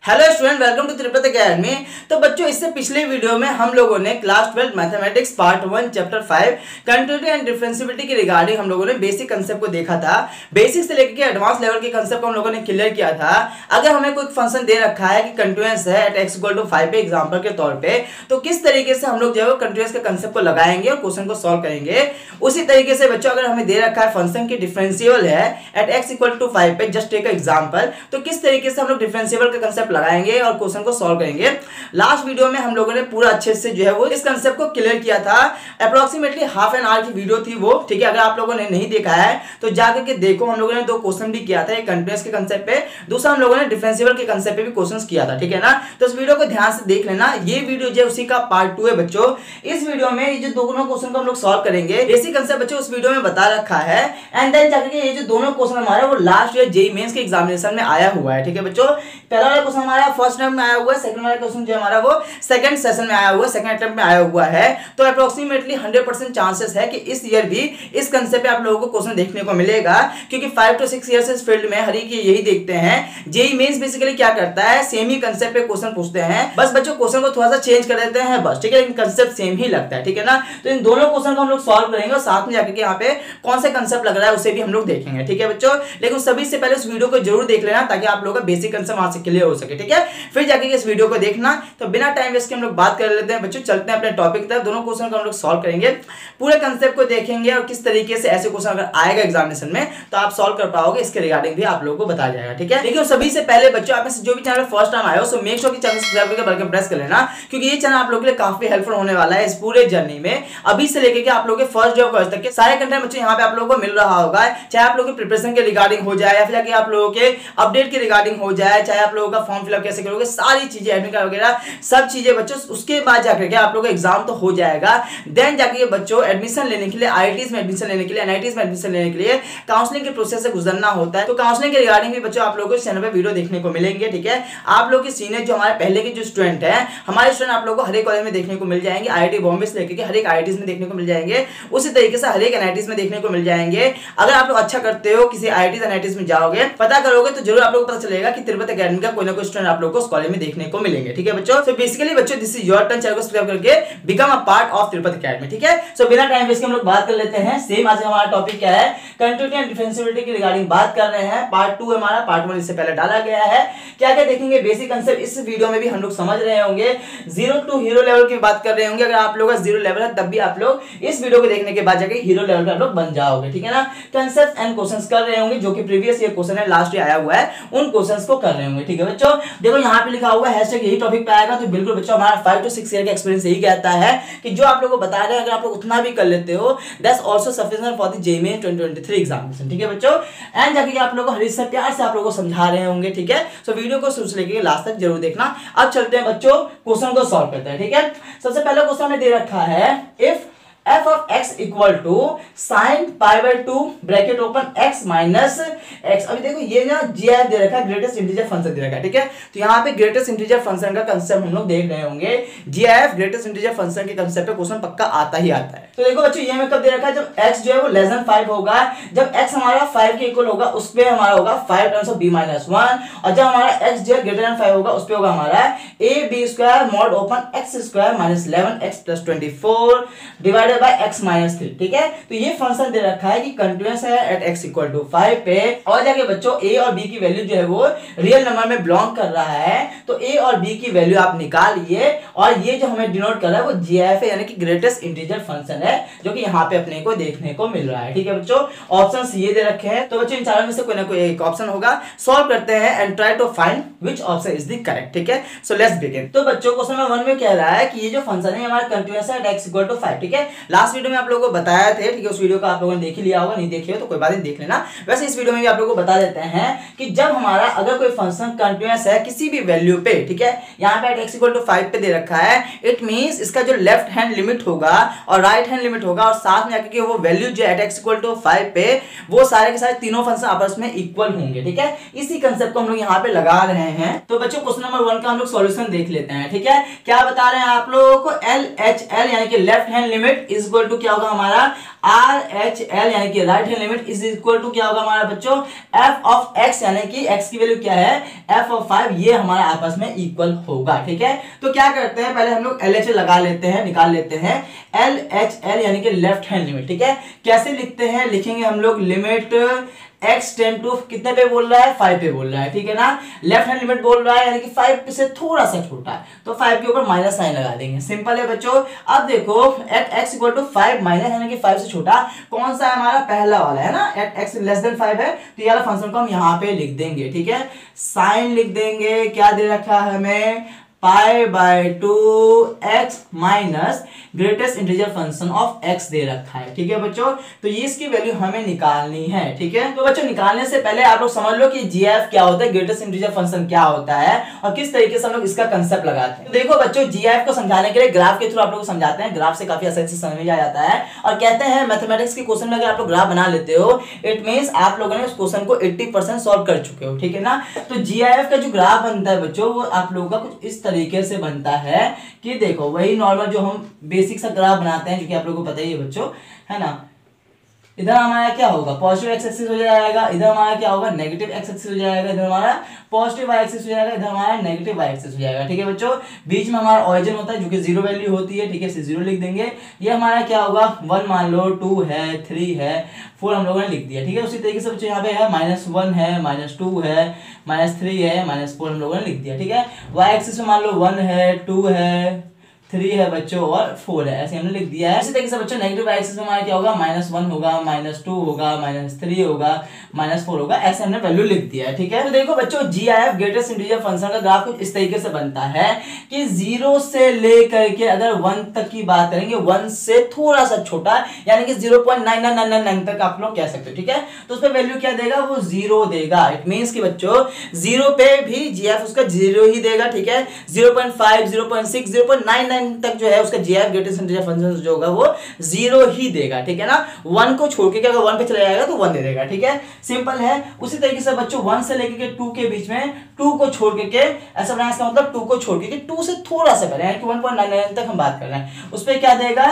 Hello student, welcome to Tripat academy. तो बच्चों, इससे पिछले वीडियो में हम लोगों ने class 12 mathematics part 1 chapter 5 continuity and differentiability के रिगार्डिंग हम लोगों ने बेसिक कंसेप्ट को देखा था। बेसिक से लेकर के एडवांस लेवल के कंसेप्ट को हम लोगों ने क्लियर किया था। अगर हमें कोई फंक्शन दे रखा है कि कंटिन्यूअस है एट x = 5 पे एग्जांपल के तौर पे, तो किस तरीके से हम लोग जो है कंटिन्यूअस के कंसेप्ट को लगाएंगे और क्वेश्चन को सॉल्व करेंगे। उसी तरीके से बच्चों, अगर हमें दे रखा है फंक्शन की डिफरेंशिएबल है एट x = 5 पे, जस्ट टेक एग्जांपल, तो किस तरीके से हम लोग डिफरेंशिएबल का कंसेप्ट लगाएंगे और क्वेश्चन को सॉल्व करेंगे। लास्ट वीडियो में हम लोगों ने पूरा अच्छे से जो है वो इस कंसेप्ट को क्लियर किया था। अप्रोक्सीमेटली हाफ एन आवर की वीडियो थी वो, ठीक है। अगर आप लोगों ने नहीं देखा है तो जाकर के देखो। हम लोगों ने 2 क्वेश्चन भी किया था, एक कंटिन्यूअस के कंसेप्ट पे, दूसरा हम लोगों ने डिफरेंशिएबल के कंसेप्ट पे भी क्वेश्चंस किया था, ठीक है ना। तो इस वीडियो को ध्यान से देख लेना। ये वीडियो जो उसी का पार्ट 2 है बच्चों। इस वीडियो में ये जो दोनों क्वेश्चन को हम लोग सॉल्व करेंगे, बेसिक कंसेप्ट बच्चों उस वीडियो में बता रखा है। एंड देन जाकर के ये जो दोनों क्वेश्चन हमारे वो लास्ट ईयर जेईई मेंस के एग्जामिनेशन में आया हुआ है, ठीक है बच्चों। पहला वाला क्वेश्चन हमारा फर्स्ट टाइम में आया हुआ है, सेकंड वाला क्वेश्चन जो हमारा वो सेकंड सेशन में आया हुआ है, सेकंड अटेम्प्ट में आया हुआ है। तो अप्रोक्सीमेटली 100% चांसेस है कि इस ईयर भी इस कंसेप्ट पे आप लोगों को क्वेश्चन देखने को मिलेगा, क्योंकि 5 to 6 इयर्स इस फील्ड में हर एक यही देखते हैं। जेईई मेंस बेसिकली क्या करता है, सेम ही कंसेप्ट पे क्वेश्चन पूछते हैं, बस बच्चों क्वेश्चन को थोड़ा सा चेंज कर देते हैं बस, ठीक है, लेकिन कंसेप्ट सेम ही लगता है, ठीक है ना। तो इन दोनों क्वेश्चन को हम लोग सॉल्व करेंगे और साथ में जाकर के यहाँ पे कौन सा कंसेप्ट लग रहा है उसे भी हम लोग देखेंगे, ठीक है बच्चों। लेकिन सभी से पहले इस वीडियो को जरूर देख लेना ताकि आप लोगों का बेसिक कंसेप्ट वहां से क्लियर हो सके, ठीक है। फिर जाके इस वीडियो को देखना। तो बिना टाइम वेस्ट के हम लोग बात कर लेते हैं बच्चों, चलते हैं अपने टॉपिक की तरफ। दोनों क्वेश्चन को हम लोग सॉल्व करेंगे, पूरे कंसेप्ट को देखेंगे और किस तरीके से ऐसे क्वेश्चन अगर आएगा एग्जामिनेशन में तो आप सॉल्व कर पाओगे, इसके रिगार्डिंग भी आप लोगों को बताया जाएगा, ठीक है। लेकिन सभी से पहले बच्चों, आप में से जो भी चैनल फर्स्ट टाइम आए हो, सो मेक श्योर कि चैनल सब्सक्राइब करके बेल आइकन प्रेस कर लेना, क्योंकि ये चैनल आप लोगों के लिए काफी हेल्पफुल होने वाला है इस पूरे जर्नी में। अभी से लेकर के आप लोगों के फर्स्ट जॉब तक के सारे कंटेंट बच्चों यहाँ पे आप लोगों को मिल रहा होगा, चाहे आप लोगों के प्रिपरेशन के रिगार्डिंग हो जाए या फिर जाके आप लोगों के अपडेट के रिगार्डिंग हो जाए, चाहे आप लोगों का फॉर्म फिलअप कैसे करोगे, सारी चीजें एडमिट कार्ड वगैरह सब चीजें बच्चों। उसके बाद जाकर के आप लोगों का एग्जाम तो हो जाएगा, देन जाके बच्चों एडमिशन लेने के लिए, आईआईटीज में एडमिशन लेने के लिए, एनआईटीज में एडमिशन लेने के लिए काउंसलिंग के प्रोसेस से गुजरना होता है। तो काउंसलिंग के रिगार्डिंग भी बच्चों आप लोगों को इस चैनल पे वीडियो देखने को मिलेंगे, ठीक है। आप लोग के सीनियर जो हमारे पहले के जो स्टूडेंट हैं, हमारे स्टूडेंट आप लोगों को हर एक कॉलेज में देखने को मिल जाएंगे, आईआईटी बॉम्बे से लेकर के हर एक आईआईटीज में देखने को मिल जाएंगे, उसी तरीके से हर एक एनआईटीज में देखने को मिल जाएंगे। अगर आप लोग अच्छा करते हो, किसी आईआईटीज एनआईटीज में जाओगे, पता करोगे तो जरूर आप लोगों को पता चलेगा कि त्रिपत अकेडमी का कोई ना कोई स्टूडेंट आप लोगों को उस कॉलेज में देखने को मिलेंगे, ठीक है बच्चों। सो बेसिकली बच्चों, this is your turn, channel को सब्सक्राइब करके become a part of Tripat academy, ठीक है। सो बिना टाइम वेस्ट के हम लोग बात कर लेते हैं। सेम आज हमारा टॉपिक क्या है, कंटिन्यूटी एंड डिफरेंशिएबिलिटी की रिगार्डिंग बात कर रहे हैं। पार्ट 2 हमारा, पार्ट 1 इससे पहले डाला गया है। क्या क्या देखेंगे बेसिक कंसेप्ट इस वीडियो में भी हम लोग समझ रहे होंगे। जीरो टू हीरो लेवल की बात कर रहे होंगे। अगर आप लोगों का जीरो लेवल है तब भी आप लोग इस वीडियो को देखने के बाद जाके हीरो लेवल पे आप लोग बन जाओगे, ठीक है ना। कंसेप्ट एंड क्वेश्चंस कर रहे होंगे, जो कि प्रीवियस ईयर क्वेश्चन है, लास्ट ईयर आया हुआ है, उन क्वेश्चंस को कर रहे होंगे, ठीक है बच्चों। देखो यहाँ पे लिखा हुआ है हैशटैग यही टॉपिक पे आएगा, तो बिल्कुल बच्चों हमारा 5 to 6 ईयर का एक्सपीरियंस यही कहता है कि जो आप लोगों को बता रहे हैं, अगर आप लोग उतना भी कर लेते हो, that's also sufficient for the JEE mains 2023 examination, ठीक है बच्चों। एंड जाके आप लोगों को हर से प्यार से आप लोगों को समझा रहे होंगे, ठीक है। सो वीडियो को शुरू से लेके लास्ट तक जरूर देखना। अब चलते हैं बच्चों, क्वेश्चन को सॉल्व करते हैं, ठीक है। सबसे पहला क्वेश्चन हमें दे रखा है, if f of x equal to sin π/2 bracket open x minus x। अभी देखो ये ना gf दे रखा है, ग्रेटेस्ट इंटीजर फंक्शन दे रखा है, ठीक है। तो यहाँ पे ग्रेटेस्ट इंटीजर फंक्शन का कंसेप्ट हम लोग देख रहे होंगे। gf ग्रेटेस्ट इंटीजर फंक्शन के कंसेप्ट पे क्वेश्चन पक्का आता ही आता है। तो देखो बच्चों, ये हमें कब दे रखा है, जब x जो है वो लेस देन 5 होगा, जब x हमारा 5 के इक्वल होगा उस पे हमारा होगा 5 टाइम्स ऑफ b माइनस 1, और जब हमारा x जो है ग्रेटर देन 5 होगा उस पे होगा हमारा ab² mod open x² minus 11x plus 24 divided by x minus 3, ठीक है। तो ये फंक्शन दे रखा है कि कंटीन्यूअस है एट x = 5 पे, और जाके बच्चों a और b की वैल्यू जो है वो रियल नंबर में बिलोंग कर रहा है, तो a और b की वैल्यू आप निकालिए, और ये जो हमें डिनोट कर रहा है वो gf है, यानी कि ग्रेटेस्ट इंटीजर फंक्शन है, जो कि यहाँ पे अपने को देखने को मिल रहा है, ठीक है बच्चों। ऑप्शंस ये दे रखे हैं, तो बच्चों इन चारों में से कोई ना कोई एक ऑप्शन होगा। सॉल्व करते हैं and try to find which option is the correct, ठीक है। So let's begin. तो बच्चों क्वेश्चन नंबर 1 में कह रहा है कि ये जो फंक्शन है हमारा कंटीन्यूअस है एट x = 5, ठीक है। लास्ट वीडियो में आप लोगों को बताया थे, ठीक है। उस वीडियो को आप लोगों ने देख ही लिया होगा, नहीं देखे हो तो कोई बात नहीं, देख लेना। वैसे इस वीडियो में भी आप लोगों को बता देते हैं कि जब हमारा अगर कोई फंक्शन कंटीन्यूअस है किसी भी वैल्यू पे, ठीक है, यहाँ पे एट x = 5 पे दे रखा है, इट मींस इसका जो लेफ्ट हैंड लिमिट होगा और राइट हैंड लिमिट होगा, और साथ में आके के वो वैल्यू जो एट x = 5 पे वो सारे के सारे तीनों फंक्शन आपस में इक्वल होंगे, ठीक है। इसी कंसेप्ट को हम लोग यहाँ पे लगा रहे हैं। तो बच्चों क्वेश्चन नंबर 1 का हम लोग सॉल्यूशन देख लेते हैं, ठीक है। क्या बता रहे हैं आप लोगों को, LHL यानी कि left hand limit is equal to क्या होगा हमारा RHL यानी कि right hand limit is equal to क्या होगा हमारा बच्चों f ऑफ x यानी कि x की वैल्यू क्या है f ऑफ 5, ये हमारा आपस में इक्वल होगा। ठीक है, तो क्या करते हैं पहले हम लोग LHL लगा लेते हैं, निकाल लेते हैं LHL यानी कि लेफ्ट हैंड लिमिट। ठीक है, कैसे लिखते हैं, लिखेंगे हम लोग लिमिट x टेंड टू कितने पे बोल रहा है 5 पे बोल रहा है। ठीक है ना, लेफ्ट हैंड लिमिट बोल रहा है यानी कि 5 से थोड़ा सा छोटा है, तो 5 के ऊपर माइनस साइन लगा देंगे। सिंपल है बच्चों। अब देखो at x equal to 5 minus यानी कि 5 से छोटा कौन सा है हमारा पहला वाला है ना, एट x लेस देन 5 है, तो ये वाला फंक्शन को हम यहाँ पे लिख देंगे। ठीक है, साइन लिख देंगे, क्या दे रखा है हमें pi by 2x minus greatest integer function of x दे रखा है। ठीक है बच्चों, तो ये इसकी वैल्यू हमें निकालनी है। ठीक है, तो बच्चों निकालने से पहले आप लोग समझ लो कि gf क्या होता है, ग्रेटेस्ट इंटीजर फंक्शन क्या होता है और किस तरीके से हम लोग इसका कंसेप्ट लगाते हैं। तो देखो बच्चों, gf को समझाने के लिए ग्राफ के थ्रू आप लोग को समझाते हैं, ग्राफ से काफी आसानी से समझ में आ जाता है। और कहते हैं मैथमेटिक्स के क्वेश्चन में अगर आप लोग ग्राफ बना लेते हो इट मींस आप लोगों ने उस क्वेश्चन को 80% सॉल्व कर चुके हो। ठीक है ना, तो gif का जो ग्राफ बनता है बच्चों वो आप लोगों का कुछ इस तरीके से बनता है कि देखो वही नॉर्मल जो हम बेसिक सा ग्राफ बनाते हैं जो कि आप लोगों को पता ही है बच्चों, है ना। इधर हमारा क्या होगा पॉजिटिव एक्स एक्सिस हो जाएगा, इधर हमारा क्या होगा नेगेटिव एक्स एक्सिस हो जाएगा, इधर हमारा पॉजिटिव वाई एक्सिस हो जाएगा, इधर हमारा नेगेटिव वाई एक्सिस हो जाएगा। ठीक है बच्चों, बीच में हमारा ओरिजिन होता है जो कि 0 वैल्यू होती है। ठीक है, इसे 0 लिख देंगे। ये हमारा क्या होगा 1 मान लो, 2 है, 3 है, 4 हम लोगों ने लिख दिया। ठीक है, उसी तरीके से बच्चों यहाँ पे है -1 है, -2 है, -3 है, -4 हम लोगों ने लिख दिया। ठीक है, वाई एक्सिस में मान लो 1 है, 2 है, 3 है बच्चों और 4 है, ऐसे हमने लिख दिया है। इसी तरीके से बच्चों नेगेटिव एक्सिस में हमारा क्या होगा -1 होगा, -2 होगा, -3 होगा, -4 होगा, ऐसे हमने वैल्यू लिख दिया है। ठीक है, तो देखो बच्चों GIF ग्रेटेस्ट इंटीजर फंक्शन का ग्राफ कुछ इस तरीके से बनता है कि 0 से लेकर के अगर 1 तक की बात करेंगे 1 से थोड़ा सा छोटा यानी कि 0.9999 तक आप लोग कह सकते हो। ठीक है, तो उस पर वैल्यू क्या देगा वो 0 देगा। इट मींस कि बच्चों 0 पे भी GIF उसका 0 ही देगा। ठीक है, 0.5 0.6 0.99 तक जो है उसका GIF ग्रेटेस्ट इंटीजर फंक्शन जो होगा वो 0 ही देगा। ठीक है ना, 1 को छोड़ के अगर 1 पे चला जाएगा तो 1 दे देगा। ठीक है, सिंपल है। उसी तरीके से बच्चों 1 से लेकर के 2 के बीच में 2 को छोड़ के ऐसा बनाया, इसका मतलब 2 को छोड़ के 2 से थोड़ा सा पहले यानी कि 1.99 तक हम बात कर रहे हैं, उस पर क्या देगा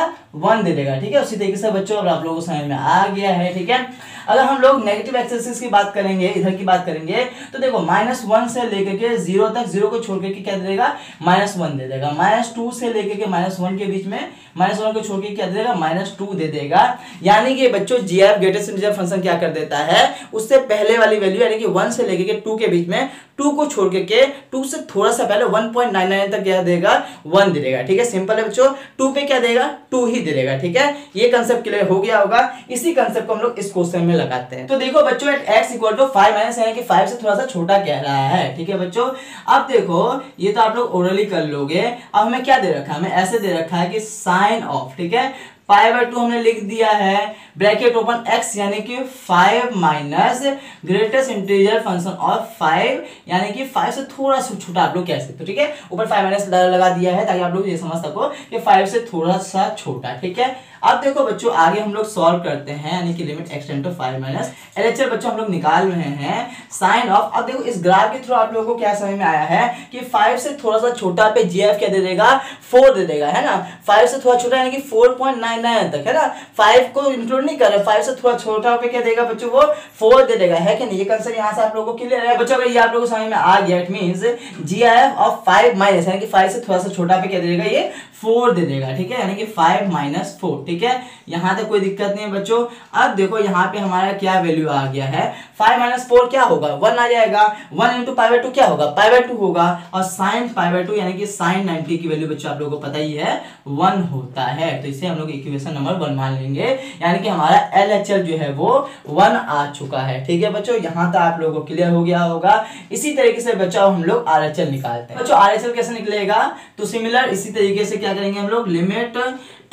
1 दे देगा। ठीक है, उसी तरीके से बच्चों अब आप लोगों को समझ में आ गया है। ठीक है, अगर हम लोग नेगेटिव एक्सिस की बात करेंगे, इधर की बात करेंगे तो देखो -1 से लेकर के 0 तक 0 को छोड़ के क्या दे देगा -1 दे देगा, -2 से लेकर के -1 के बीच में -1 को छोड़ के क्या दे देगा -2 दे देगा। यानी कि बच्चों GIF ग्रेटेस्ट इंटीजर फंक्शन क्या कर देता है उससे पहले वाली वैल्यू यानी कि 1 से लेकर के 2 के बीच में 2 को छोड़ के 2 से थोड़ा सा पहले 1.99 तक क्या देगा 1 दे देगा। ठीक है, सिंपल है बच्चों, 2 पे क्या देगा 2 ही दे देगा। ठीक है, ये कंसेप्ट क्लियर हो गया होगा। इसी कंसेप्ट को हम लोग इस क्वेश्चन में लगाते हैं। तो देखो बच्चों at x equal to 5 minus यानी कि 5 से थोड़ा सा छोटा कह रहा है। ठीक है बच्चों, अब देखो ये तो आप लोग ओरली कर लोगे। अब हमें क्या दे रखा है, हमें ऐसे दे रखा है कि साइन ऑफ, ठीक है, π/2 हमने लिख दिया है, ब्रैकेट ओपन x यानी कि 5 minus greatest integer function of 5 यानी कि 5 से थोड़ा सा छोटा आप लोग कह सकते हो। ठीक है, ऊपर 5 माइनस लगा दिया है ताकि आप लोग ये समझ सको कि 5 से थोड़ा सा छोटा। ठीक है, अब देखो बच्चों आगे हम लोग सॉल्व करते हैं यानी कि limit x tend to 5 minus LHL बच्चों हम लोग निकाल रहे हैं साइन ऑफ। अब देखो इस ग्राफ के थ्रू आप लोगों को क्या समझ में आया है कि 5 से थोड़ा सा छोटा पे GIF क्या दे देगा 4 दे देगा, है ना। 5 से थोड़ा छोटा यानी कि 4.99 तक, है ना, 5 को इंक्लूड नहीं कर रहे, 5 से थोड़ा छोटा पे क्या देगा बच्चों वो 4 दे देगा, है कि नहीं। ये कंसेप्ट यहाँ से आप लोगों को क्लियर है बच्चों। अगर ये आप लोगों को समझ में आ गया it means GIF of 5 minus यानी कि 5 से थोड़ा सा छोटा पे क्या दे देगा ये 4 दे देगा। ठीक है, यानी कि 5 माइनस 4। ठीक है, यहाँ तक कोई दिक्कत नहीं है बच्चों। अब देखो यहाँ पे हमारा क्या वैल्यू आ गया है, 5 माइनस 4 क्या होगा 1 आ जाएगा, 1 इंटू π/2 क्या होगा π/2 होगा, और साइन π/2 यानी कि साइन 90 की वैल्यू बच्चों आप लोगों को पता ही है 1 होता है। तो इसे हम लोग इक्वेशन नंबर 1 मान लेंगे, यानी कि हमारा LHL जो है वो 1 आ चुका है। ठीक है बच्चों, यहाँ तक आप लोगों को क्लियर हो गया होगा। इसी तरीके से बच्चों हम लोग RHL निकालते हैं। बच्चों RHL कैसे निकलेगा, तो सिमिलर इसी तरीके से क्या करेंगे हम लोग लिमिट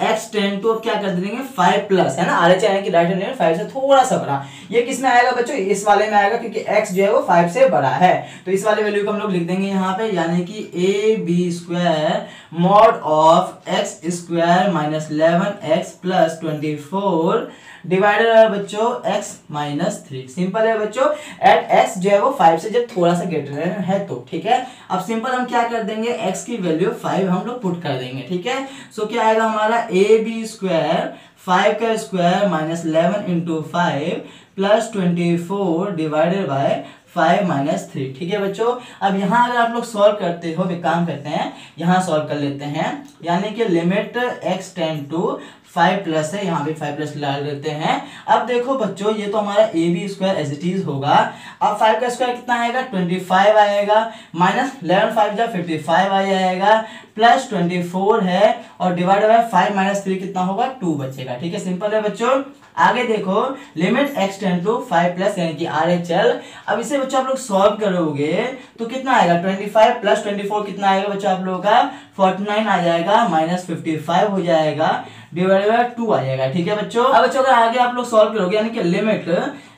x टेंड टू अब क्या कर देंगे 5 प्लस, है ना, RHL यानी कि राइट हैंड लिमिट 5 से थोड़ा सा बड़ा। ये किस में आएगा बच्चों, इस वाले में आएगा क्योंकि x जो है वो 5 से बड़ा है। तो इस वाले वैल्यू को हम लोग लिख देंगे यहाँ पे, यानी कि AB² mod of x² minus 11x plus 24 divided by बच्चों x माइनस 3। सिंपल है बच्चों, एट x जो है वो 5 से जब थोड़ा सा ग्रेटर है तो, ठीक है। अब सिंपल हम क्या कर देंगे, x की वैल्यू 5 हम लोग पुट कर देंगे, ठीक है। सो क्या आएगा हमारा ab स्क्वायर 5 का square minus 11 into 5 plus 24 divided by 5 minus 3, ठीक है बच्चों। अब यहाँ अगर आप लोग सॉल्व करते हो, एक काम करते हैं यहाँ सॉल्व कर लेते हैं, यानी कि limit x tend to 5 plus है, यहाँ पे 5 प्लस डाल देते हैं। अब देखो बच्चों ये तो हमारा A B square as it is होगा। अब 5 का स्क्वायर कितना आएगा, 25 आएगा, माइनस 11 5 जा 55 आ जाएगा, प्लस 24 है और डिवाइड बाय 5 माइनस 3 कितना होगा, 2 बचेगा, ठीक है। सिंपल है बच्चों। आगे देखो limit x tend to 5 plus यानी कि RHL। अब इसे बच्चों आप लोग सॉल्व करोगे तो कितना आएगा, 25 प्लस 24 कितना आएगा बच्चों आप लोगों का, 49 आ जाएगा, माइनस 55 हो जाएगा, डिवाइडेड बाय 2 आ जाएगा, ठीक है बच्चों। अब बच्चों अगर आगे आप लोग सॉल्व करोगे यानी कि limit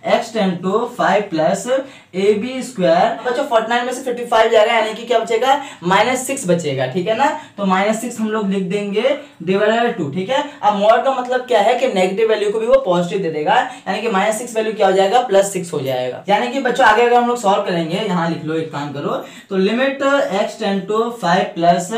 x tend to 5 plus ab square, बच्चों 49 में से 55 जाएगा यानी कि क्या बचेगा, माइनस 6 बचेगा, ठीक है ना। तो माइनस 6 हम लोग लिख देंगे डिवाइडेड बाय 2, ठीक है। अब मॉड का मतलब क्या है कि नेगेटिव वैल्यू को भी वो पॉजिटिव दे देगा, यानी कि माइनस 6 वैल्यू क्या हो जाएगा, प्लस 6 हो जाएगा। यानी कि बच्चों आगे अगर हम लोग सॉल्व करेंगे, यहाँ लिख लो, एक काम करो, तो limit x tend to 5 plus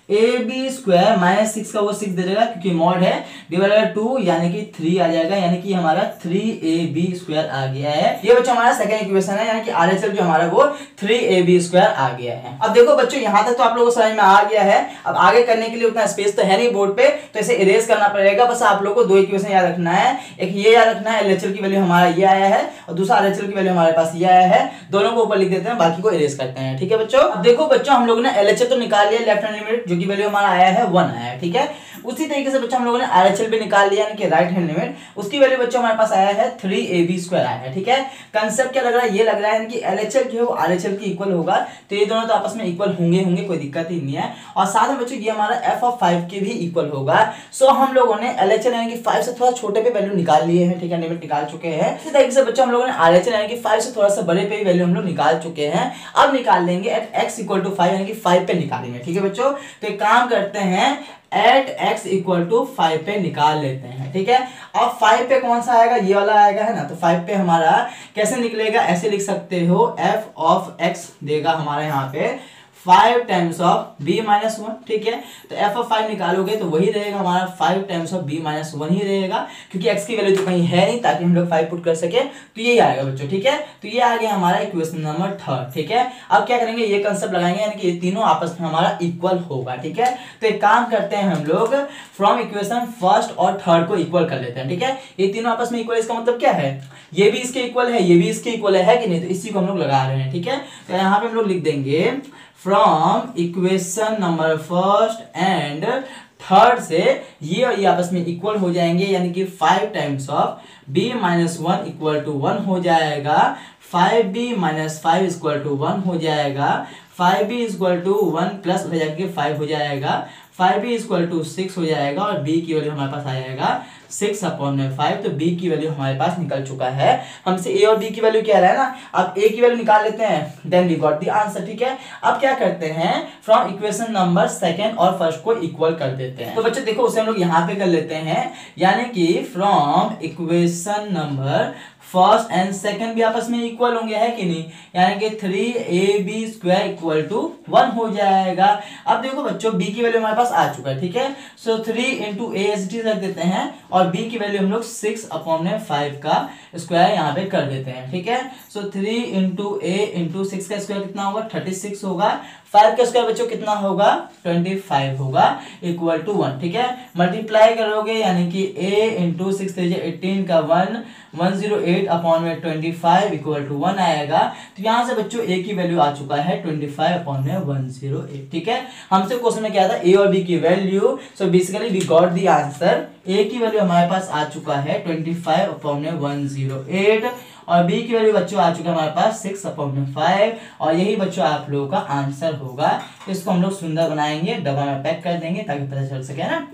ab square minus 6 का वो 6 दे देगा क्योंकि मॉड है, डिवाइडेड बाय 2 यानी कि 3 आ जाएगा, यानी कि हमारा 3ab स्क्वायर आ गया है। ये बच्चों हमारा सेकंड इक्वेशन है, यानी कि RHL जो हमारा वो 3ab स्क्वायर आ गया है। अब देखो बच्चों यहाँ तक तो आप लोगों को समझ में आ गया है। अब आगे करने के लिए उतना स्पेस तो है नहीं बोर्ड पे, तो इसे इरेज करना पड़ेगा। बस आप लोग को 2 इक्वेशन याद रखना है, एक ये याद रखना है LHL की वैल्यू हमारा ये आया है और दूसरा RHL की वैल्यू हमारे पास ये आया है। दोनों को ऊपर लिख देते हैं, बाकी को इरेज करते हैं, ठीक है बच्चों। अब देखो बच्चों हम लोगों ने LHL तो निकाल लिया, लेफ्ट हैंड लिमिट जो की वैल्यू हमारा आया है 1 आया है, ठीक है। उसी तरीके से बच्चों हम लोगों ने RHL भी निकाल लिया, यानी कि राइट हैंड लिमिट, उसकी वैल्यू बच्चों हमारे पास आया है 3ab स्क्वायर आया है, ठीक है। कंसेप्ट क्या लग रहा है, ये लग रहा है कि LHL जो है वो RHL की इक्वल होगा, तो ये दोनों तो आपस में इक्वल होंगे, कोई दिक्कत ही नहीं है। और साथ में बच्चों ये हमारा f(5) के भी इक्वल होगा। सो हम लोगों ने LHL यानी कि 5 से थोड़ा छोटे पे वैल्यू निकाल लिए हैं, ठीक है, लिमिट निकाल चुके हैं। इसी तरीके से बच्चों हम लोगों ने RHL यानी कि 5 से थोड़ा सा बड़े पे वैल्यू हम लोग निकाल चुके हैं। अब निकाल लेंगे एट x इक्वल टू 5 यानी कि 5 पे निकालेंगे, ठीक है बच्चों। तो एक काम करते हैं, एट x इक्वल टू 5 पे निकाल लेते हैं, ठीक है। अब 5 पे कौन सा आएगा, ये वाला आएगा, है ना। तो 5 पे हमारा कैसे निकलेगा, ऐसे लिख सकते हो, f ऑफ x देगा हमारा यहाँ पे 5 टाइम्स ऑफ b माइनस 1, ठीक है। तो f ऑफ 5 निकालोगे तो वही रहेगा हमारा 5 टाइम्स ऑफ b माइनस 1 ही रहेगा, क्योंकि x की वैल्यू तो कहीं है नहीं ताकि हम लोग 5 पुट कर सके, तो यही आएगा बच्चों, ठीक है। तो ये आ गया हमारा इक्वेशन नंबर 3, ठीक है। अब क्या करेंगे, ये कंसेप्ट लगाएंगे, यानी कि ये तीनों आपस में हमारा इक्वल होगा, ठीक है। तो एक काम करते हैं हम लोग, फ्रॉम इक्वेशन फर्स्ट और थर्ड को इक्वल कर लेते हैं, ठीक है। ये तीनों आपस में इक्वल, इसका मतलब क्या है, ये भी इसके इक्वल है, ये भी इसके इक्वल है कि नहीं, तो इसी को हम लोग लगा रहे हैं, ठीक है। तो यहाँ पे हम लोग लिख देंगे from equation number first and third से ये और ये आपस में इक्वल हो जाएंगे, यानी कि 5 times of b minus 1 equal to 1 हो जाएगा, 5b माइनस 5 इक्वल टू 1 हो जाएगा, 5b इक्वल टू 1 प्लस हो जाएगा 5 हो जाएगा, 5b इक्वल टू 6 हो जाएगा और b की वैल्यू हमारे पास आ जाएगा 6/5। तो b की वैल्यू हमारे पास निकल चुका है। हमसे a और b की वैल्यू क्या रहा है ना, अब a की वैल्यू निकाल लेते हैं, then we got the answer, ठीक है। अब क्या करते हैं, फ्रॉम इक्वेशन नंबर सेकंड और फर्स्ट को इक्वल कर देते हैं। तो बच्चों देखो उसे हम लोग यहाँ पे कर लेते हैं, यानी कि from equation number first and second भी आपस में इक्वल होंगे, है कि नहीं, यानी कि 3ab स्क्वायर इक्वल टू 1 हो जाएगा। अब देखो बच्चों b की वैल्यू हमारे पास आ चुका है, ठीक है। So 3 into a as it is रख देते हैं और b की वैल्यू हम लोग 6/5 का स्क्वायर यहाँ पे कर देते हैं, ठीक है। सो 3 इंटू a इंटू 6 का स्क्वायर कितना होगा, 36 होगा, 5 का स्क्वायर बच्चों कितना होगा, 25 होगा, इक्वल टू 1, ठीक है। मल्टीप्लाई करोगे यानी कि a इंटू 6 18 का 108/25 इक्वल टू 1 आएगा। तो यहाँ से बच्चों a की वैल्यू आ चुका है 25/108, ठीक है। हमसे क्वेश्चन में क्या था, a और b की value, so basically we got the answer. a की वैल्यू हमारे पास आ चुका है 25/108 और b की वैल्यू बच्चों आ चुका है हमारे पास 6/5 और यही बच्चों आप लोगों का आंसर होगा। इसको हम लोग सुंदर बनाएंगे, डब्बा में पैक कर देंगे ताकि पता चल सके ना।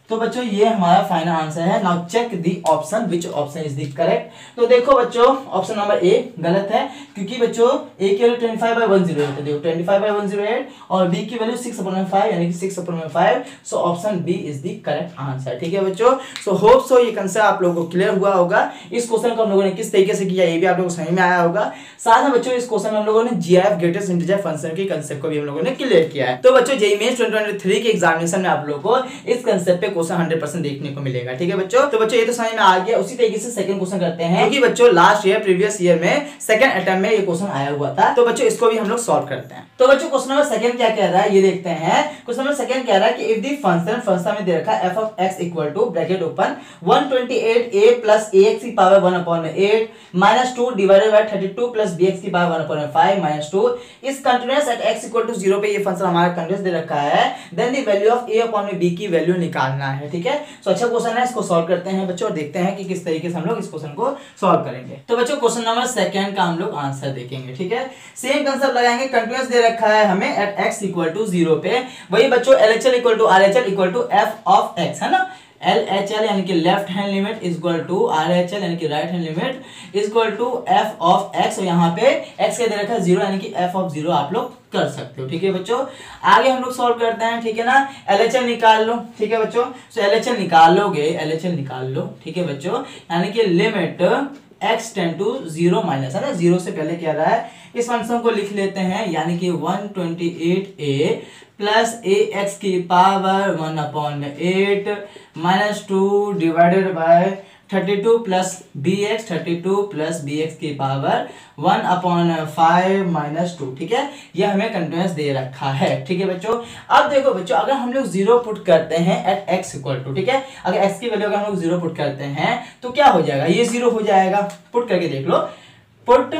तो बच्चों ये हमारा फाइनल आंसर है। Now check the option which option is the correct. तो देखो बच्चों ऑप्शन नंबर ए गलत है, क्योंकि बच्चों ए की वैल्यू 25/108 देखो 25/108 और बी की वैल्यू 6/5 यानी कि 6/5। So option B is the correct answer. ठीक है बच्चों, सो होप सो ये कंसेप्ट आप लोगों को क्लियर हुआ होगा। इस क्वेश्चन को हम लोगों ने किस तरीके से किया ये भी आप लोगों को समझ में आया होगा। साथ में बच्चों इस क्वेश्चन में हम लोगों ने जीआईएफ ग्रेटेस्ट इंटीजर फंक्शन के कंसेप्ट को भी हम लोगों ने क्लियर किया है। तो बच्चों जेईई मेंस 2023 के एग्जामिनेशन में आप लोगों को इस कंसेप्ट पे क्वेश्चन 100% देखने को मिलेगा। ठीक है बच्चों, तो बच्चों ये तो समझ में आ गया। उसी तरीके से सेकंड क्वेश्चन करते हैं, क्योंकि बच्चों लास्ट ईयर प्रीवियस ईयर में सेकंड अटेम्प्ट में ये क्वेश्चन आया हुआ था। तो बच्चों इसको भी हम लोग सॉल्व करते हैं। तो बच्चों क्वेश्चन नंबर सेकंड क्या कह रहा है ये देखते हैं। क्वेश्चन नंबर सेकंड कह रहा है कि इफ द फंक्शन में दे रखा है f of x equal to bracket open 128a plus ax की power 1/8 minus 2 divided by 32 plus bx की power 1/5 minus 2 is continuous at x equal to 0 पे ये फंक्शन हमारा कंटीन्यूअस दे रखा है। Then the value of a upon b की value निकालना है। ठीक है, सो अच्छा क्वेश्चन है, इसको सॉल्व करते हैं बच्चों और देखते हैं कि किस तरीके से हम लोग इस क्वेश्चन को सॉल्व करेंगे। तो बच्चों क्वेश्चन नंबर सेकंड का हम लोग आंसर देखेंगे। ठीक है, सेम कंसेप्ट लगाएंगे। कंटीन्यूअस दे रखा है हमें एट x इक्वल टू 0 पे, वही बच्चों LHL equal to RHL equal to f of x है ना। LHL यानी कि left hand limit is equal to RHL यानी कि right hand limit is equal to f of x, और यहाँ पे x के दे रखा है 0 यानी कि f ऑफ 0 आप लोग कर सकते हो। ठीक है बच्चों, आगे हम लोग सॉल्व करते हैं। ठीक है ना, LHL निकाल लो। ठीक है बच्चों, सो LHL निकाल लोगे, LHL निकाल लो। ठीक है बच्चों, यानी कि limit x tend to 0 minus है ना, 0 से पहले क्या रहा है, इस फंक्शन को लिख लेते हैं, यानी कि 128a प्लस ax की power 1/8 minus 2 divided by 32 plus bx की पावर 1/5 माइनस 2। ठीक है, ये हमें कंटीन्यूअस दे रखा है। ठीक है बच्चों, अब देखो बच्चों अगर हम लोग 0 पुट करते हैं एट x इक्वल टू, ठीक है, अगर x की वैल्यू अगर हम लोग 0 पुट करते हैं तो क्या हो जाएगा, ये 0 हो जाएगा। पुट करके देख लो, पुट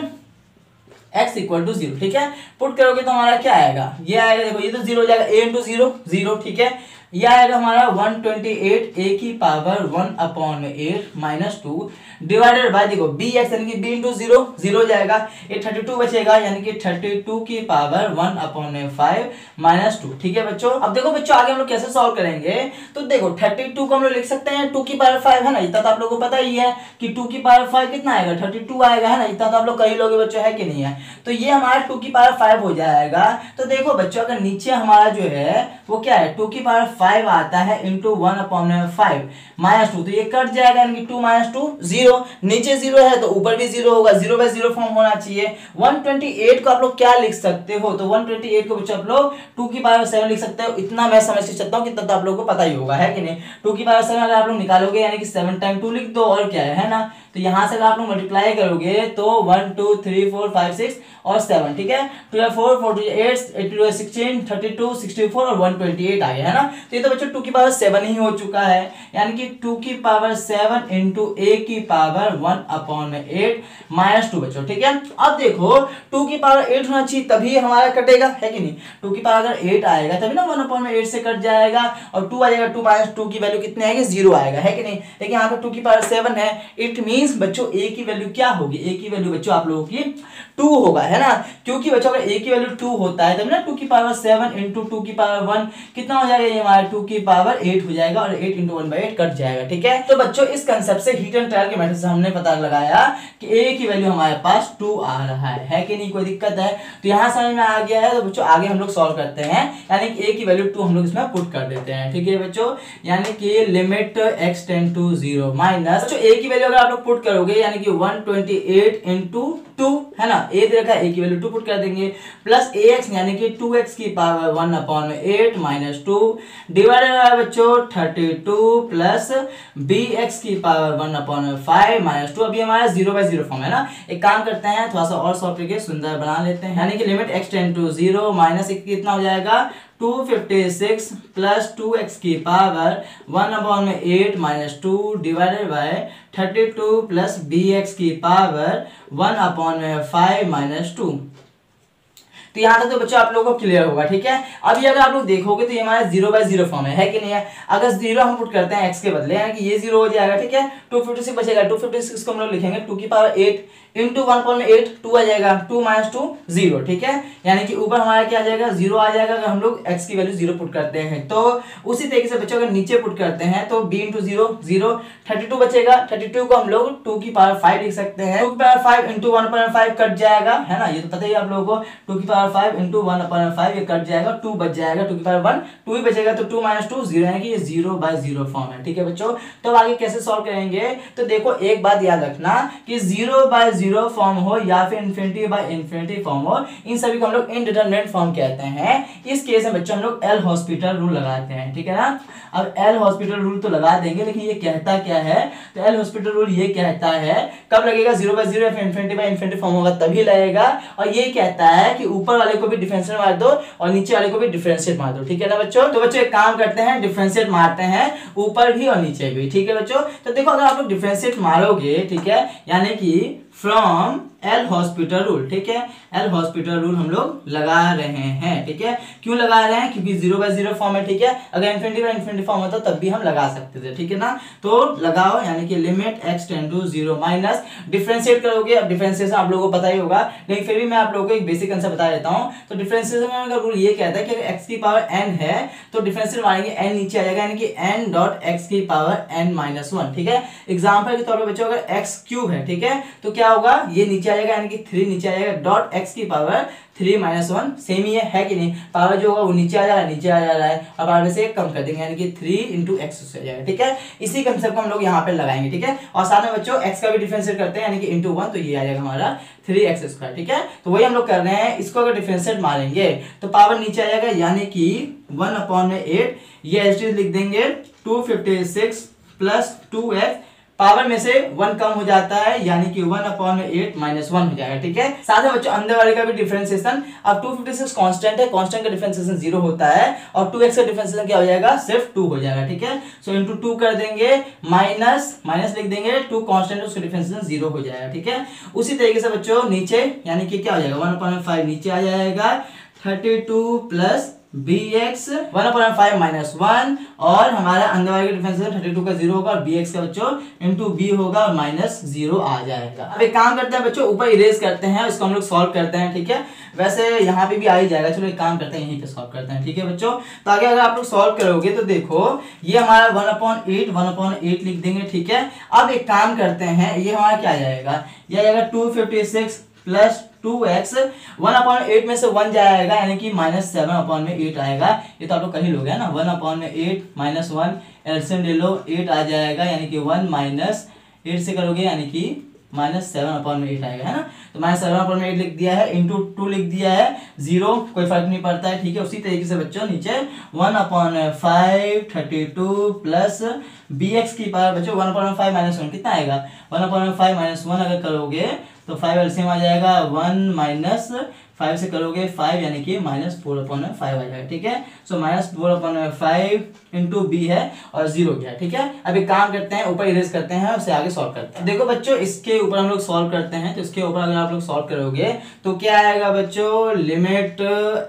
x इक्वल टू 0। ठीक है, पुट करोगे तो हमारा क्या आएगा, ये आएगा, देखो ये तो 0 हो जाएगा, a इंटू 0 0। ठीक है, यह आएगा हमारा 128a की पावर 1/8 माइनस 2 डिवाइडेड बाय देखो bx यानी कि b इंटू 0 0 हो जाएगा, ये 32 बचेगा यानी कि 32 की पावर 1/5 माइनस 2। ठीक है बच्चों, अब देखो बच्चों आगे हम लोग कैसे सॉल्व करेंगे। तो देखो 32 को हम लोग लिख सकते हैं 2 की पावर 5 है ना, इतना तो आप लोगों को पता ही है कि 2 की पावर 5 कितना आएगा, 32 आएगा है ना, इतना तो आप लोग कई लोग बच्चों है कि नहीं है। तो ये हमारा 2 की पावर 5 हो जाएगा। तो देखो बच्चों अगर नीचे हमारा जो है वो क्या है, 2 की पावर 5 आता है इंटू 1/5 माइनस 2, तो ये कट जाएगा यानी कि 2 माइनस 2 0, नीचे 0 है तो ऊपर भी 0 होगा, 0/0 फॉर्म होना चाहिए। 128 को आप लोग क्या लिख सकते हो, तो 128 को बच्चों आप लोग 2 की पावर 7 लिख सकते हो। इतना मैं समझ के चलता हूँ कि तब तो आप लोगों को पता ही होगा है कि नहीं। 2 की पावर 7 अगर आप लोग निकालोगे यानी कि 7 टाइम 2 लिख दो, और क्या है ना, तो यहां से अगर आप लोग मल्टीप्लाई करोगे तो 1 2 3 4 5 6 और 7। ठीक है, 2 4 4 2 8 8 2 16 32 64 और 128 आ गया है ना। तो ये तो बच्चों 2 की पावर 7 ही हो चुका है, यानी कि 2 की पावर 7 इंटू a की पावर 1/8 माइनस 2 बच्चों। ठीक है, अब देखो 2 की पावर 8 होना चाहिए तभी हमारा कटेगा है कि नहीं। 2 की पावर अगर 8 आएगा तभी ना 1/8 से कट जाएगा, और 2 आ जाएगा, 2 माइनस 2 की वैल्यू कितनी आएगी, 0 आएगा है कि नहीं। लेकिन यहाँ पे 2 की पावर 7 है, इट मीन बच्चों a की वैल्यू क्या होगी, a की वैल्यू बच्चों आप लोगों की 2 होगा है ना, क्योंकि बच्चों अगर a की वैल्यू 2 होता है तब ना 2 की पावर 7 इंटू 2 की पावर 1 कितना हो जाएगा, ये हमारा 2 की पावर 8 हो जाएगा, और 8 इंटू 1/8 कट जाएगा। ठीक है, तो बच्चों इस कंसेप्ट से हीट एंड ट्रायल के मेथड से हमने पता लगाया कि a की वैल्यू हमारे पास 2 आ रहा है कि नहीं, कोई दिक्कत है। तो यहाँ समझ में आ गया है। तो बच्चों आगे हम लोग सॉल्व करते हैं, यानी कि a की वैल्यू 2 हम लोग इसमें पुट कर देते हैं। ठीक है बच्चों, यानी कि limit x tend to 0 minus बच्चों a की वैल्यू अगर आप लोग पुट करोगे यानी कि 128 इंटू 2 है ना, a दे रखा है, a की वैल्यू 2 पुट कर देंगे, प्लस ax यानी कि 2x की पावर 1/8 माइनस 2 डिवाइडेड बाय बच्चों 32 प्लस bx की पावर 1/5 माइनस 2। अभी हमारा 0/0 फॉर्म है ना, एक काम करते हैं थोड़ा सा और सॉल्व करके सुंदर बना लेते हैं, यानी कि limit x tend to 0 minus कितना हो जाएगा 256 प्लस 2x की power 1/8 minus 2 divided by 32 plus bx की पावर 1/5 माइनस 2। तो यहाँ तक तो बच्चों आप लोगों को क्लियर होगा, ठीक है। अब ये अगर आप लोग देखोगे तो ये हमारा 0/0 फॉर्म है कि नहीं है। अगर 0 हम पुट करते हैं x के बदले, यानी कि ये 0 हो जाएगा, ठीक है। 256 बचेगा, 256 को हम लोग लिखेंगे 2 की पावर 8 इंटू 1/8, 2 आ जाएगा, 2 - 2 0, ठीक है। यानी कि ऊपर हमारा क्या आ जाएगा, 0 आ जाएगा अगर हम लोग x की वैल्यू 0 पुट करते हैं। तो उसी तरीके से बच्चों अगर नीचे पुट करते हैं तो b इंटू 0 0, 32 बचेगा। 32 को हम लोग 2 की पावर 5 लिख सकते हैं। 2 की पावर 5 इंटू 1/5 कट जाएगा, है ना, ये तो पता ही आप लोगों को। 2 की पावर 5 इंटू 1/5 ये कट जाएगा, 2 बच जाएगा। 2 की पावर 1 2 ही बचेगा, तो 2 - 2 0, यानी कि ये 0/0 फॉर्म है, ठीक है बच्चों। तो अब आगे कैसे सॉल्व करेंगे, तो देखो एक बात याद रखना कि 0/0 फॉर्म हो या फिर इन्फिनिटी फॉर्म हो, इन सभी को हम लोग इनडिटरमिनेट फॉर्म कहते हैं। इस केस में बच्चों हम लोग एल हॉस्पिटल रूल लगाते हैं, ठीक है ना। अब एल हॉस्पिटल रूल तो लगा देंगे, लेकिन ये कहता क्या है, तो एल हॉस्पिटल रूल ये कहता है कब लगेगा, 0/0 या फिर इन्फिनिटी फॉर्म होगा तभी लगेगा। और ये कहता है कि ऊपर वाले को भी डिफरेंशिएट मार दो और नीचे वाले को भी डिफरेंशिएट मार दो, ठीक है ना बच्चों। तो बच्चों एक काम करते हैं, डिफरेंशिएट मारते हैं ऊपर भी और नीचे भी, ठीक है बच्चों। तो देखो अगर आप लोग डिफरेंशिएट मारोगे, ठीक है, यानी कि फ्रॉम एल हॉस्पिटल रूल, ठीक है, एल हॉस्पिटल रूल हम लोग लगा रहे हैं, ठीक है। क्यों लगा रहे हैं, क्योंकि 0/0 फॉर्म है, ठीक है। अगर इन्फिनिटी फॉर्म होता तब भी हम लगा सकते थे, ठीक है ना। तो लगाओ, यानी कि limit x tend to 0 minus differentiate करोगे। अब डिफरेंशिएशन आप लोगों को पता ही होगा, लेकिन फिर भी मैं आप लोगों को एक बेसिक कंसेप्ट बता देता हूं। तो डिफरेंशिएशन का रूल ये कहता है कि अगर x की पावर n है तो डिफरेंशिएट मारेंगे n नीचे आ जाएगा, यानी कि n डॉट x की पावर n-1, ठीक है। एग्जांपल के तौर पे बच्चों अगर x क्यूब है, ठीक है, तो क्या होगा, ये नीचे आ जाएगा, यानी कि 3 नीचे आ जाएगा, डॉट x की पावर 3-1 सेम ही है कि नहीं। पावर जो होगा वो नीचे आ जा रहा है, नीचे आ जा रहा है, और पावर में से कम कर देंगे, यानी कि 3 इंटू एक्स हो जाएगा, ठीक है। इसी कंसेप्ट को हम लोग यहाँ पे लगाएंगे, ठीक है। और साथ में बच्चों x का भी डिफरेंशिएट करते हैं, यानी कि इंटू 1, तो ये आ जाएगा हमारा 3x², ठीक है। तो वही हम लोग कर रहे हैं, इसको अगर डिफरेंशिएट मारेंगे तो पावर नीचे आ जाएगा, यानी कि 1/8, ये एज इट इज लिख देंगे 256 प्लस 2x, पावर में से 1 कम हो जाता है, यानी कि 1/8 -1 हो जाएगा, ठीक है। साथ में बच्चों अंदर वाले का भी डिफरेंशिएशन, अब 256 कांस्टेंट है, कांस्टेंट का डिफरेंशिएशन 0 होता है, और 2x का डिफरेंशिएशन क्या हो जाएगा, सिर्फ 2 हो जाएगा, ठीक है। सो इंटू 2 कर देंगे, माइनस लिख देंगे, 2 कांस्टेंट है उसका डिफरेंशिएशन 0 हो जाएगा, ठीक है। उसी तरीके से बच्चों नीचे, यानी कि क्या हो जाएगा, 1/5 नीचे आ जाएगा, 32 प्लस bx 1/5 -1, और हमारा अंदर वाले का डिफरेंशिएशन 32 का 0 होगा, और bx का बच्चों इंटू b होगा, और -0 आ जाएगा। अब एक काम करते हैं बच्चों, ऊपर इरेज करते हैं, इसको हम लोग सॉल्व करते हैं, ठीक है। वैसे यहाँ पे भी आ ही जाएगा, चलो एक काम करते हैं, यहीं पे सॉल्व करते हैं, ठीक है बच्चों। तो आगे अगर आप लोग सॉल्व करोगे तो देखो ये हमारा 1/8 लिख देंगे, ठीक है। अब एक काम करते हैं, ये हमारा क्या आ जाएगा, ये आएगा 256 प्लस 2x, 1/8 में से 1 जाएगा, यानी कि -7/8 आएगा। ये तो आप लोग कर ही लोगे, है ना। 1/8 -1 एलसीएम ले लो, 8 आ जाएगा, यानी कि 1 माइनस 8 से करोगे, यानी कि -7/8 आएगा, है ना। तो -7/8 लिख दिया है, इंटू 2 लिख दिया है, 0 कोई फर्क नहीं पड़ता है, ठीक है। उसी तरीके से बच्चों नीचे 1/5 32 प्लस bx की पावर बच्चों 1/5 -1 कितना आएगा, 1/5 -1 अगर करोगे तो 5 एलसीएम आ जाएगा, 1 माइनस 5 से करोगे 5, यानी कि -4/5 आ जाएगा, ठीक है। सो -4/5 इंटू बी है, और 0 गया, ठीक है। अब एक काम करते हैं, ऊपर इरेज करते हैं, उससे आगे सॉल्व करते हैं। देखो बच्चों इसके ऊपर हम लोग सॉल्व करते हैं, तो इसके ऊपर अगर आप लोग सॉल्व करोगे तो क्या आएगा बच्चों, limit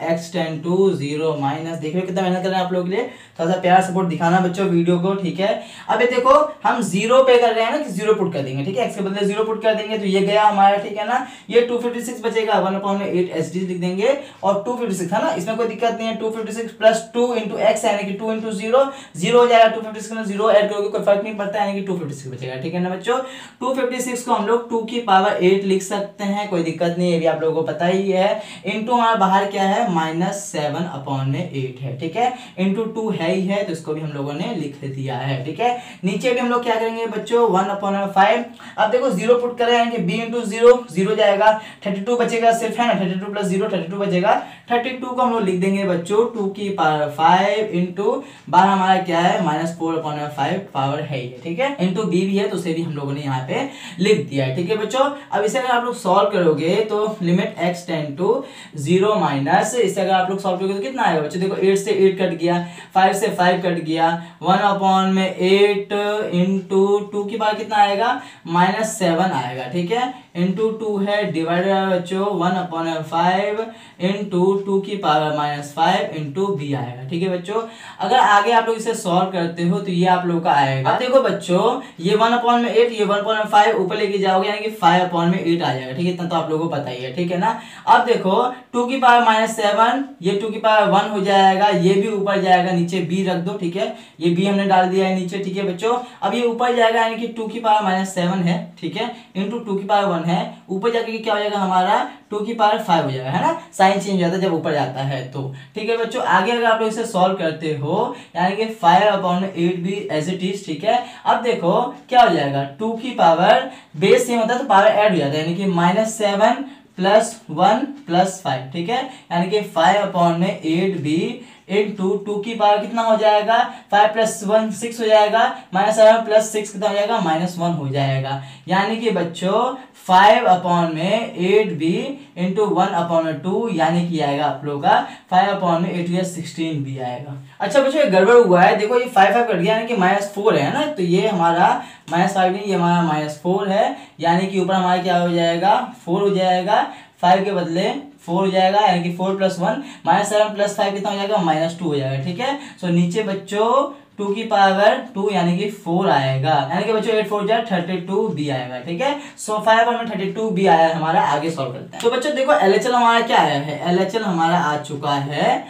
x tend to 0 minus, देख रहे हो कितना मेहनत कर रहे हैं आप लोग के लिए, थोड़ा सा प्यार सपोर्ट दिखाना बच्चों वीडियो को, ठीक है। अब ये देखो हम 0 पे कर रहे हैं ना, कि 0 पुट कर देंगे, ठीक है, x के बदले 0 पुट कर देंगे, तो ये गया हमारा, ठीक है ना। ये 256 बचेगा, 1/8 एसडी लिख देंगे, और 256 है ना, इसमें कोई दिक्कत नहीं है। 256 प्लस 2 इंटू एक्स, यानी कि 2 इंटू 0 0 हो जाएगा। 256 में 0 ऐड करोगे कोई फर्क नहीं पड़ता, यानी कि 256 बचेगा, ठीक है ना बच्चों। 256 को हम लोग 2 की पावर 8 लिख सकते हैं, कोई दिक्कत नहीं है, ये भी आप लोगों को पता ही है। इंटू हमारा बाहर क्या है, -7/8 है, ठीक है। इंटू 2 है ही है, तो इसको भी हम लोगों ने लिख दिया है, ठीक है। नीचे भी हम लोग क्या करेंगे बच्चों, 1/5, अब देखो 0 पुट करें, यानी कि b इंटू 0 जाएगा, 32 बचेगा सिर्फ, है ना, 32 प्लस 0 32 बचेगा। 32 को हम लोग लिख देंगे बच्चों 2 की पावर 5 इंटू बाहर हमारा क्या है, -4/5 पावर है ही, ठीक है। इंटू b भी है, तो उसे भी हम लोगों ने यहाँ पे लिख दिया है, ठीक है बच्चों। अब इसे अगर आप लोग सॉल्व करोगे तो limit x tend to 0 minus, इसे अगर आप लोग सॉल्व करोगे तो कितना आएगा बच्चों, देखो 8 से 8 कट गया, 5 से 5 कट गया, 1/8 इंटू 2 की पावर कितना आएगा, -7 आएगा, ठीक है। इंटू 2 है डिवाइडेड बाय बच्चों 1/5 इंटू 2 की पावर -5 इंटू बी आएगा। ठीक है बच्चों, अगर आगे आप लोग इसे सॉल्व करते हो तो ये आप लोग का आएगा। अब देखो बच्चों, ये 1/8 ये 1/5 ऊपर लेके जाओगे यानी कि 5/8 आ जाएगा। ठीक है, इतना तो आप लोगों को पता ही है। ठीक है ना, अब देखो 2 की पावर -7 ये 2 की पावर 1 हो जाएगा, ये भी ऊपर जाएगा, नीचे b रख दो। ठीक है, ये b हमने डाल दिया है नीचे। ठीक है बच्चों, अब ये ऊपर जाएगा यानी कि 2 की पावर -7 है। ठीक है, इंटू 2 की पावर 1 है, ऊपर जाके क्या हो जाएगा हमारा 2 की पावर 5 हो जाएगा, है ना, साइन चेंज हो जाता है जब ऊपर जाता है तो। ठीक है बच्चों, आगे अगर आप लोग इसे सॉल्व करते हो यानी कि 5/8 भी एज इट इज। ठीक है, अब देखो क्या हो जाएगा 2 की पावर बेस सेम होता है तो पावर ऐड हो जाता है यानी कि -7 + 1 + 5। ठीक है, यानी कि 5/8 भी इंटू 2 की पावर कितना हो जाएगा 5 + 1 6 हो जाएगा, -7 + 6 कितना हो जाएगा -1 हो जाएगा। यानी कि बच्चों 5/8 भी इंटू 1/2 यानी कि आएगा आप लोग का 5/8 या 16 भी आएगा। अच्छा बच्चों, ये गड़बड़ हुआ है, देखो ये 5 कट गया यानी कि -4 है ना, तो ये हमारा -5 नहीं, ये हमारा -4 है, यानी कि ऊपर हमारा क्या हो जाएगा 4 हो जाएगा, 5 के बदले 4 हो जाएगा, यानी कि 4 + 1 -7 + 5 कितना हो जाएगा -2 हो जाएगा। ठीक है, सो नीचे बच्चों 2 की पावर 2 यानी कि 4 आएगा, यानी कि बच्चों 8 4 32 b आएगा। ठीक है, सो 5/32 b आया हमारा। आगे सॉल्व करते हैं। तो बच्चों देखो LHL हमारा क्या आया है, LHL हमारा आ चुका है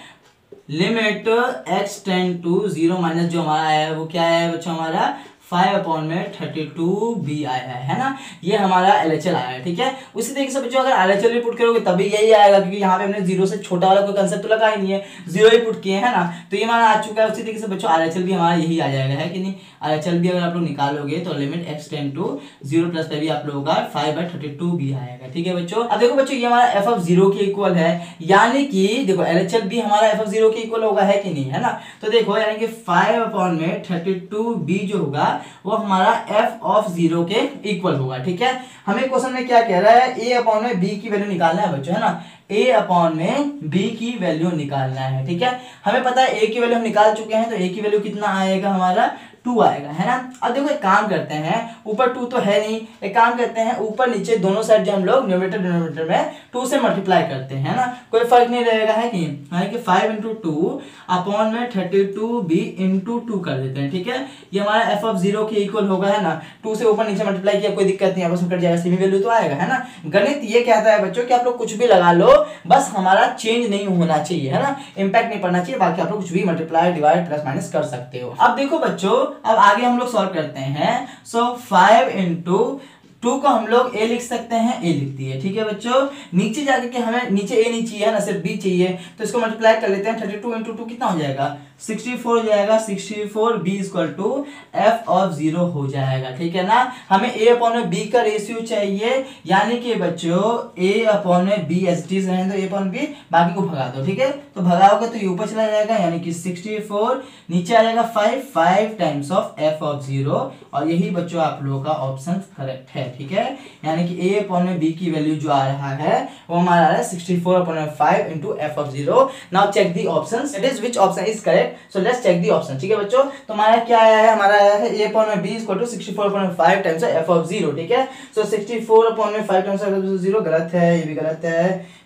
limit x tend to 0 minus जो हमारा आया है वो क्या है बच्चों हमारा 5/32 b आया है ना, ये हमारा LHL आया है। ठीक है, उसी तरीके से बच्चों अगर LHL भी पुट करोगे तभी यही आएगा, क्योंकि यहाँ पे हमने 0 से छोटा वाला कोई कंसेप्ट तो लगा ही नहीं है, 0 ही पुट किए है ना, तो ये हमारा आ चुका है। उसी तरीके से बच्चों LHL भी हमारा यही आ जाएगा, है कि नहीं। LHL भी अगर आप लोग निकालोगे तो limit x tend to 0 plus पे भी आप लोगों का 5/32 b आएगा। ठीक है बच्चों, अब देखो बच्चों ये हमारा f(0) के इक्वल है, यानी कि देखो LHL भी हमारा f(0) के इक्वल होगा, है कि नहीं, है ना। तो देखो यानी कि 5/32 b जो होगा वो हमारा f(0) के इक्वल होगा। ठीक है, हमें क्वेश्चन में क्या कह रहा है a/b की वैल्यू निकालना है बच्चों, है ना, a/b की वैल्यू निकालना है। ठीक है, हमें पता है a की वैल्यू हम निकाल चुके हैं, तो a की वैल्यू कितना आएगा हमारा 2 आएगा, है ना। अब देखो एक काम करते हैं, ऊपर 2 तो है नहीं, एक काम करते हैं ऊपर नीचे दोनों साइड जो हम लोग न्यूमरेटर डिनोमिनेटर में 2 से मल्टीप्लाई करते हैं, है ना, कोई फर्क नहीं रहेगा, है कि नहीं, कि 5/2/32b × 2 कर देते हैं। ठीक है, ये हमारा f(0) के इक्वल होगा, है ना, 2 से ऊपर नीचे मल्टीप्लाई किया कोई दिक्कत नहीं, आपस में कट जाएगा, सेमी वैल्यू तो आएगा, है ना। गणित ये कहता है बच्चों कि आप लोग कुछ भी लगा लो, बस हमारा चेंज नहीं होना चाहिए, है ना, इंपैक्ट नहीं पड़ना चाहिए, बाकी आप लोग कुछ भी मल्टीप्लाई डिवाइड प्लस माइनस कर सकते हो। अब देखो बच्चों, अब आगे हम लोग सॉल्व करते हैं। सो 5 × 2 को हम लोग a लिख सकते हैं, a लिख दिए। ठीक है बच्चों, नीचे जाके के हमें नीचे a नहीं चाहिए ना, सिर्फ b चाहिए, तो इसको मल्टीप्लाई कर लेते हैं। 32 × 2 कितना हो जाएगा 64 हो जाएगा, 64 b = f(0) हो जाएगा। ठीक है ना, हमें a/b का रेशियो चाहिए, यानी कि बच्चों a/b एज इट इज रहने दो, a/b बाकी को भगा दो। ठीक है, तो भगाओगे तो ये ऊपर चला जाएगा, यानी कि 64 नीचे आ जाएगा 5 टाइम्स ऑफ f(0), और यही बच्चों आप लोगों का ऑप्शन करेक्ट है। ठीक है, यानी कि a/b की वैल्यू जो आ रहा है वो हमारा आ रहा है 64/5 × f(0). Now check the options, it is which option is correct, so let's check the option. ठीक है बच्चों, तो हमारा क्या आया है, हमारा आया है a/b = 64/5 टाइम्स f(0). ठीक है, सो 64/5 टाइम्स f(0) गलत है, ये भी गलत है,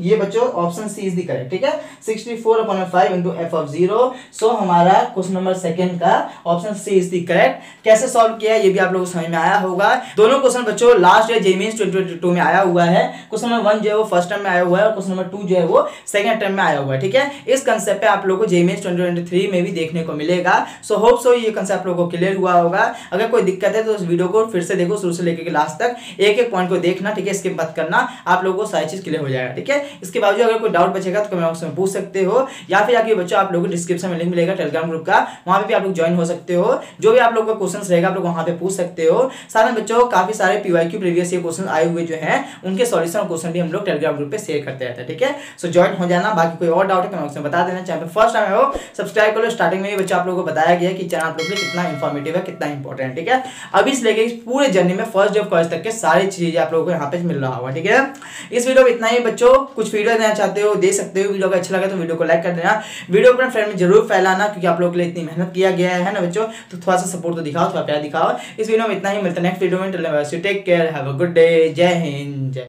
ये बच्चों option C is the correct. ठीक है, 64/5 × f(0), सो हमारा क्वेश्चन नंबर 2 का option C is the correct. कैसे सॉल्व किया ये भी आप लोगों को समझ में आया होगा। दोनों क्वेश्चन बच्चों लास्ट ईयर जेईई मेंस 2022 में आया हुआ है। क्वेश्चन नंबर 1 जो है वो फर्स्ट टर्म में आया हुआ है, और क्वेश्चन नंबर 2 जो है वो सेकंड टर्म में आया हुआ है। ठीक है, इस कंसेप्ट पे आप लोगों को जेईई मेंस 2023 में भी देखने को मिलेगा। सो होप सो ये कंसेप्ट आप लोगों को क्लियर हुआ होगा। अगर कोई दिक्कत है तो उस वीडियो को फिर से देखो, शुरू से लेकर लास्ट तक एक एक पॉइंट को देखना। ठीक है, स्किप मत करना, आप लोगों को सारी चीज क्लियर हो जाएगा। ठीक है, इसके बावजूद अगर कोई डाउट बचेगा तो कमेंट बॉक्स में पूछ सकते हो, या फिर आगे बच्चों आप लोगों को डिस्क्रिप्शन में लिंक मिलेगा टेलीग्राम ग्रुप का, वहां पे भी आप लोग ज्वाइन हो सकते हो। जो भी आप लोगों का क्वेश्चंस रहेगा आप लोग वहां पे पूछ सकते हो। साथ में बच्चों काफी सारे पीवाईक्यू प्रीवियस ईयर क्वेश्चन आए हुए जो हैं उनके सॉल्यूशन और क्वेश्चन भी हम लोग टेलीग्राम ग्रुप पे शेयर करते रहते हैं। ठीक है, सो ज्वाइन हो जाना। बाकी कोई और डाउट है कमेंट बॉक्स में बता देना। चैनल पे फर्स्ट टाइम हो सब्सक्राइब कर लो। स्टार्टिंग में भी बच्चों आप लोगों को बताया गया कि चैनल आप लोगों के लिए कितना इंफॉर्मेटिव है, कितना इंपॉर्टेंट। ठीक है, अभी से लेके पूरे जर्नी में फर्स्ट डे ऑफ कॉलेज तक के सारी चीजें आप लोगों को यहाँ पे मिल रहा होगा। ठीक है, इस वीडियो में इतना ही बच्चों। बच्चों कुछ फीडबैक देना चाहते हो दे सकते हो। वीडियो को अच्छा लगा तो वीडियो को लाइक कर देना, वीडियो अपने फ्रेंड में जरूर फैलाना, क्योंकि आप लोगों के लिए इतनी मेहनत किया गया है ना बच्चों, तो थोड़ा सा सपोर्ट तो दिखाओ, थोड़ा प्यार दिखाओ। इस वीडियो में इतना ही, मिलता है नेक्स्ट वीडियो में। Take care, have a good day, जय हिंद, जय।